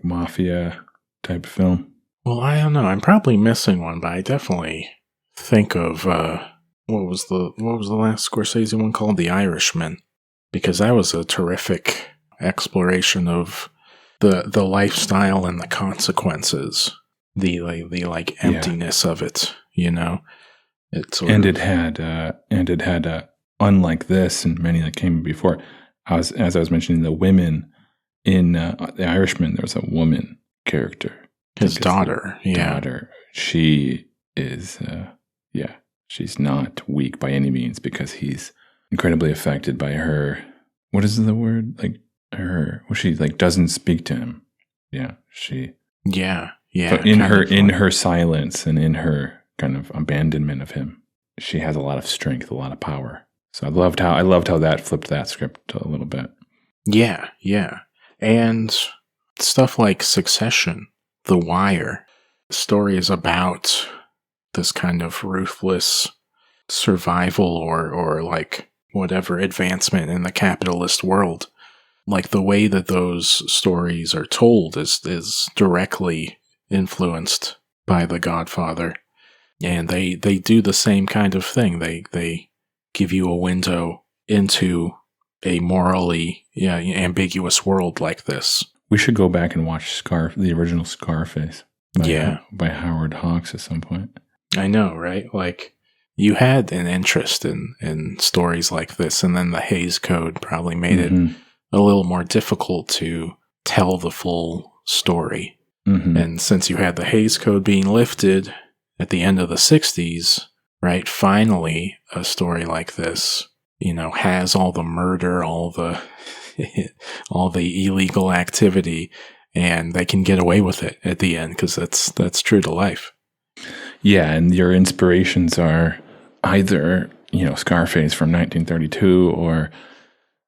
mafia type film? Well, I don't know. I'm probably missing one, but I definitely think of what was the last Scorsese one called? The Irishman, because that was a terrific exploration of the lifestyle and the consequences, the emptiness of it. It had unlike this and many that came before. As I was mentioning, the women in The Irishman, there's a woman character. His daughter. Yeah. Daughter. She is, she's not weak by any means because he's incredibly affected by her. What is the word? Like her, well, she like doesn't speak to him. Yeah. Yeah. So in her silence and in her kind of abandonment of him, she has a lot of strength, a lot of power. So I loved how that flipped that script a little bit. Yeah, yeah. And stuff like Succession, The Wire, stories about this kind of ruthless survival or like whatever advancement in the capitalist world. Like the way that those stories are told is directly influenced by The Godfather. And they do the same kind of thing. They give you a window into a morally ambiguous world like this. We should go back and watch the original Scarface. By Howard Hawks at some point. I know, right? Like, you had an interest in stories like this, and then the Hays Code probably made it a little more difficult to tell the full story. Mm-hmm. And since you had the Hays Code being lifted at the end of the 60s, right, finally a story like this, has all the murder, all the illegal activity, and they can get away with it at the end because that's true to life. Yeah, and your inspirations are either, Scarface from 1932 or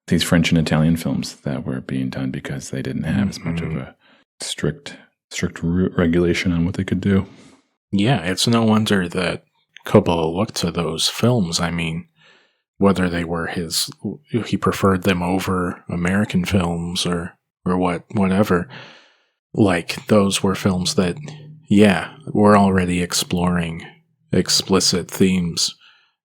these French and Italian films that were being done because they didn't have as much of a strict regulation on what they could do. Yeah, it's no wonder that Coppola looked to those films. I mean, whether they were he preferred them over American films or whatever. Like, those were films that, were already exploring explicit themes.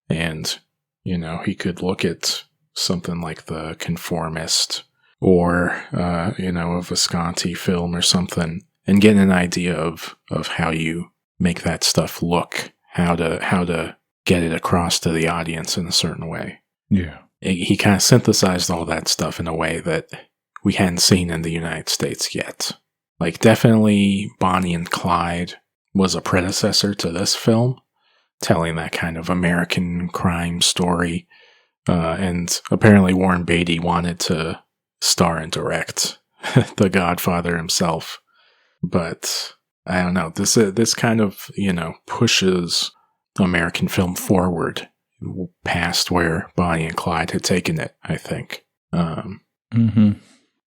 And, he could look at something like The Conformist or, a Visconti film or something and get an idea of how you make that stuff look, how to get it across to the audience in a certain way. Yeah. He kind of synthesized all that stuff in a way that we hadn't seen in the United States yet. Like, definitely Bonnie and Clyde was a predecessor to this film, telling that kind of American crime story. And apparently Warren Beatty wanted to star and direct The Godfather himself. But I don't know, this kind of, pushes American film forward past where Bonnie and Clyde had taken it, I think.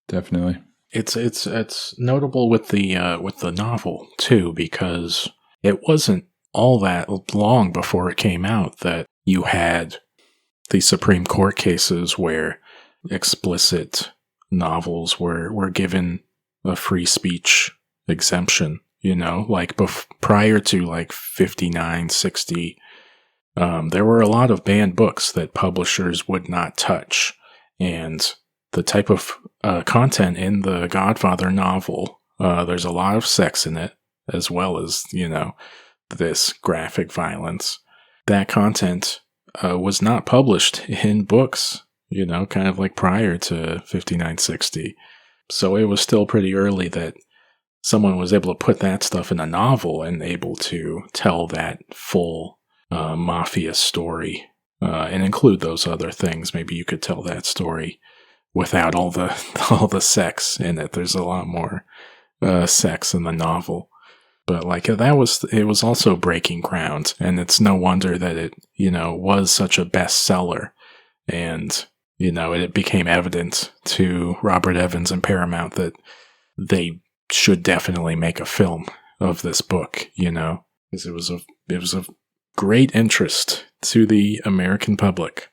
Definitely. It's notable with the novel too, because it wasn't all that long before it came out that you had the Supreme Court cases where explicit novels were given a free speech exemption, like prior to like 59, 60, there were a lot of banned books that publishers would not touch. And the type of content in the Godfather novel, there's a lot of sex in it, as well as, this graphic violence. That content was not published in books, kind of like prior to 5960. So it was still pretty early that someone was able to put that stuff in a novel and able to tell that full mafia story and include those other things. Maybe you could tell that story without all the sex in it. There's a lot more sex in the novel. But like it was also breaking ground, and it's no wonder that it, was such a bestseller. And, it became evident to Robert Evans and Paramount that they should definitely make a film of this book, because it was of great interest to the American public.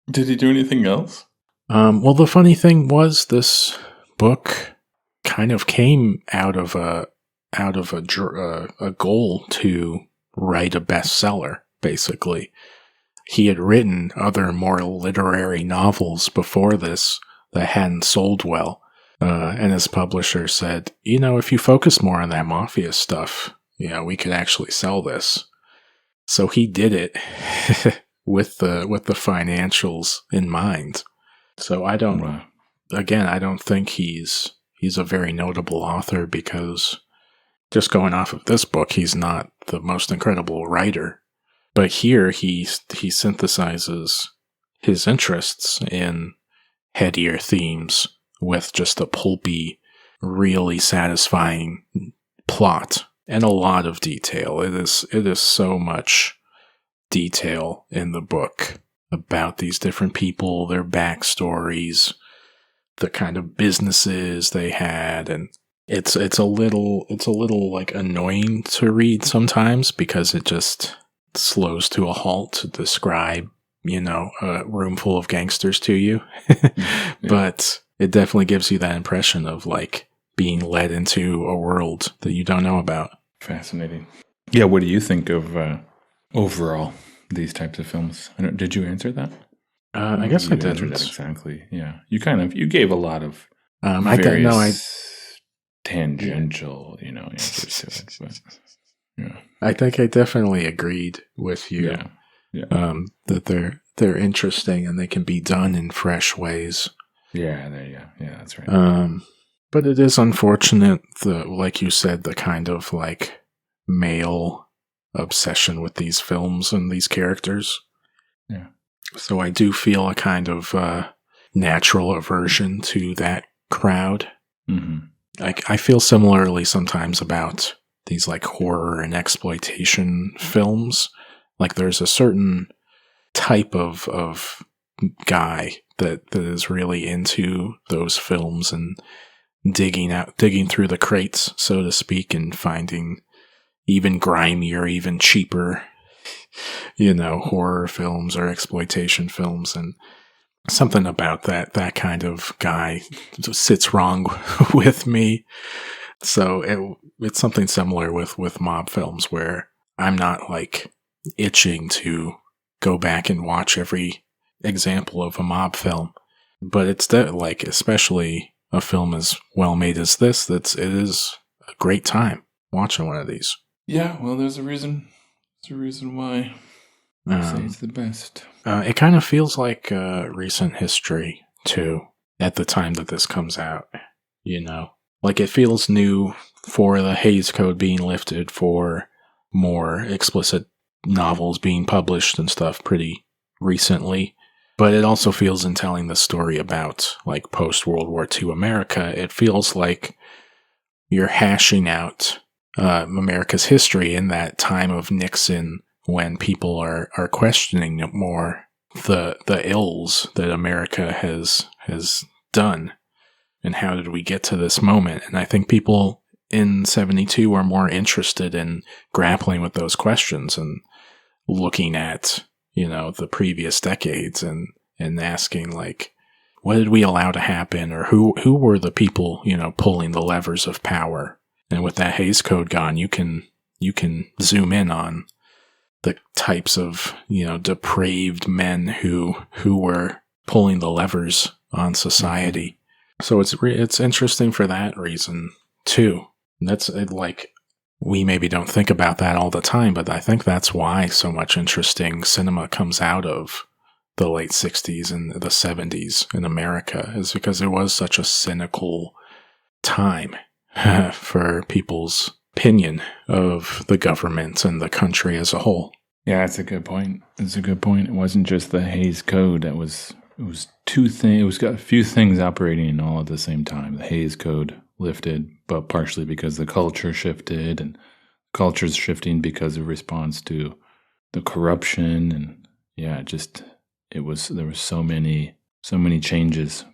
Did he do anything else? Well, the funny thing was this book kind of came out of a goal to write a bestseller, basically. He had written other more literary novels before this that hadn't sold well. And his publisher said, if you focus more on that mafia stuff, we could actually sell this. So he did it with the financials in mind. So I don't think he's he's a very notable author because just going off of this book, he's not the most incredible writer. But here he synthesizes his interests in headier themes with just a pulpy, really satisfying plot and a lot of detail. It is so much detail in the book about these different people, their backstories, the kind of businesses they had, and it's a little like annoying to read sometimes because it just slows to a halt to describe, a room full of gangsters to you. Yeah. But it definitely gives you that impression of like being led into a world that you don't know about. Fascinating. Yeah, what do you think of overall these types of films? Did you answer that? I guess I didn't. That exactly. Yeah, you gave a lot of tangential, answers to it. But, yeah, I think I definitely agreed with you. Yeah. That they're interesting and they can be done in fresh ways. Yeah, there you go. Yeah, that's right. But it is unfortunate, like you said, the kind of like male obsession with these films and these characters. Yeah. So I do feel a kind of natural aversion to that crowd. Mm-hmm. I feel similarly sometimes about these like horror and exploitation films. Like there's a certain type of guy that is really into those films and digging through the crates, so to speak, and finding even grimier, even cheaper, horror films or exploitation films. And something about that kind of guy sits wrong with me. So it's something similar with mob films where I'm not like itching to go back and watch every example of a mob film. But it's like, especially a film as well made as this, it is a great time watching one of these. Yeah, well, there's a reason. There's a reason why I say it's the best. It kind of feels like recent history, too, at the time that this comes out, Like it feels new for the Hays Code being lifted, for more explicit novels being published and stuff pretty recently. But it also feels, in telling the story about like post-World War II America, it feels like you're hashing out America's history in that time of Nixon, when people are questioning more the ills that America has done and how did we get to this moment. And I think people in 72 are more interested in grappling with those questions and looking at, the previous decades and asking like, what did we allow to happen? Or who were the people, pulling the levers of power? And with that Hays Code gone, you can zoom in on the types of, depraved men who were pulling the levers on society. So it's interesting for that reason too. That's like, we maybe don't think about that all the time, but I think that's why so much interesting cinema comes out of the late 60s and the 70s in America, is because it was such a cynical time for people's opinion of the government and the country as a whole. Yeah, that's a good point. It wasn't just the Hays Code. It was two things. It was got a few things operating all at the same time. The Hays Code lifted, but partially because the culture shifted, and culture's shifting because of response to the corruption. And yeah, there was so many changes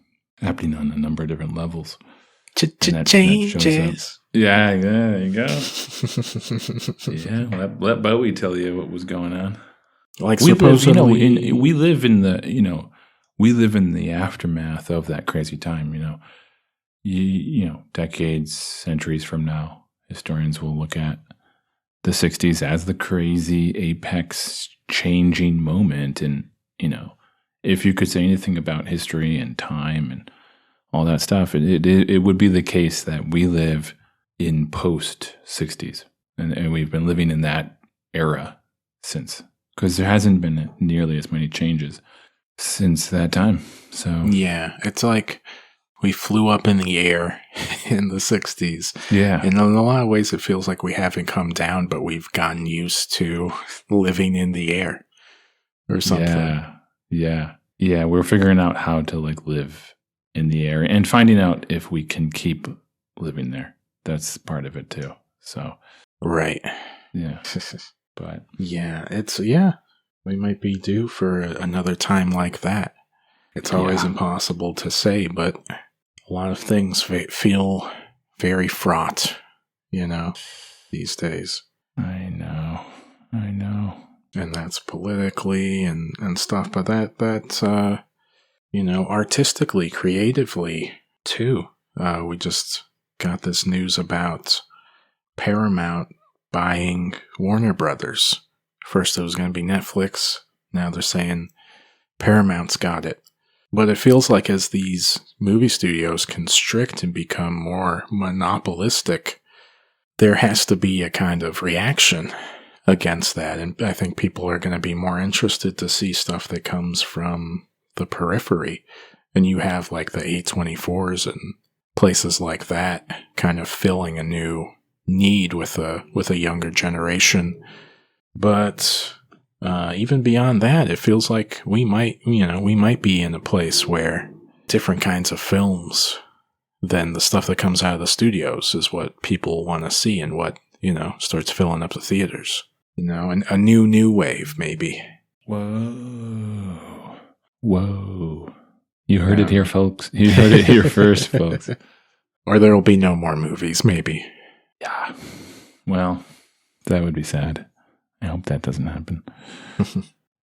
happening on a number of different levels. Changes. Yeah, there you go. Yeah, let Bowie tell you what was going on. Like we supposedly, we live in the aftermath of that crazy time. Decades, centuries from now, historians will look at the 60s as the crazy apex changing moment. And if you could say anything about history and time and all that stuff, it would be the case that we live in post 60s, and we've been living in that era since, because there hasn't been nearly as many changes since that time. So yeah, it's like we flew up in the air in the 60s. Yeah. And in a lot of ways, it feels like we haven't come down, but we've gotten used to living in the air or something. Yeah. We're figuring out how to like live in the air and finding out if we can keep living there. That's part of it too. So, right. Yeah. But yeah, we might be due for another time like that. It's always impossible to say, but a lot of things feel very fraught, these days. I know. And that's politically and stuff, but that's artistically, creatively too. We just got this news about Paramount buying Warner Brothers. First it was going to be Netflix. Now they're saying Paramount's got it. But it feels like as these movie studios constrict and become more monopolistic, there has to be a kind of reaction against that. And I think people are going to be more interested to see stuff that comes from the periphery. And you have like the A24s and places like that kind of filling a new need with a younger generation. But even beyond that, it feels like we might be in a place where different kinds of films than the stuff that comes out of the studios is what people want to see and what, starts filling up the theaters. And a new wave, maybe. Whoa. You heard it here, folks. You heard it here first, folks. Or there will be no more movies, maybe. Yeah. Well, that would be sad. I hope that doesn't happen.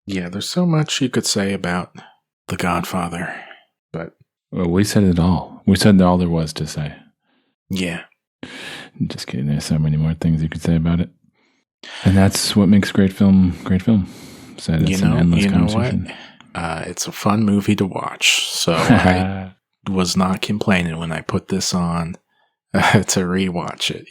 Yeah, there's so much you could say about The Godfather, but... Well, we said it all. We said all there was to say. Yeah. Just kidding. There's so many more things you could say about it. And that's what makes great film. Said it's an endless conversation. What? It's a fun movie to watch, so I was not complaining when I put this on to rewatch it,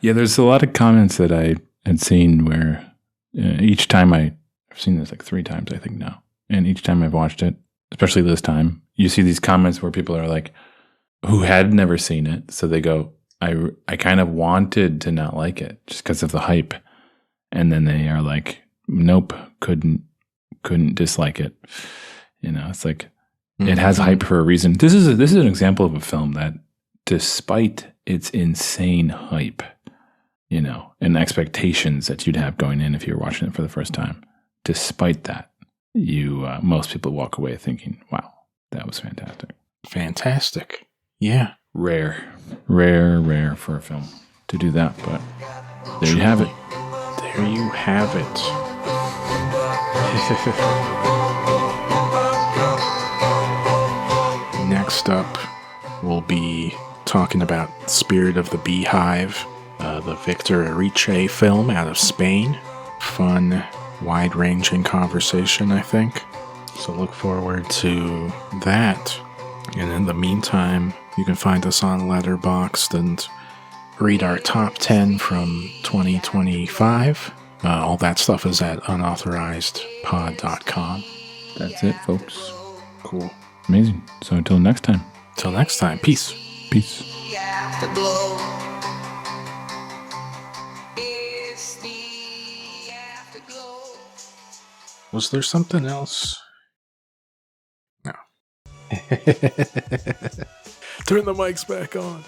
Yeah, there's a lot of comments that I had seen where each time I've seen this like 3 times, I think now. And each time I've watched it, especially this time, you see these comments where people are like, who had never seen it. So they go, I kind of wanted to not like it just because of the hype. And then they are like, nope, couldn't dislike it. It's like, it has hype for a reason. This is an example of a film that, despite its insane hype, and expectations that you'd have going in if you were watching it for the first time, despite that, most people walk away thinking, wow, that was fantastic. Fantastic. Yeah. Rare for a film to do that, but there you have it. There you have it. Next up, we'll be talking about Spirit of the Beehive, the Victor Erice film out of Spain. Fun, wide-ranging conversation, I think. So look forward to that. And in the meantime, you can find us on Letterboxd and read our top 10 from 2025. All that stuff is at unauthorizedpod.com. That's it, folks. Cool. Amazing. So until next time. Till next time. Peace. Peace. Was there something else? No. Turn the mics back on.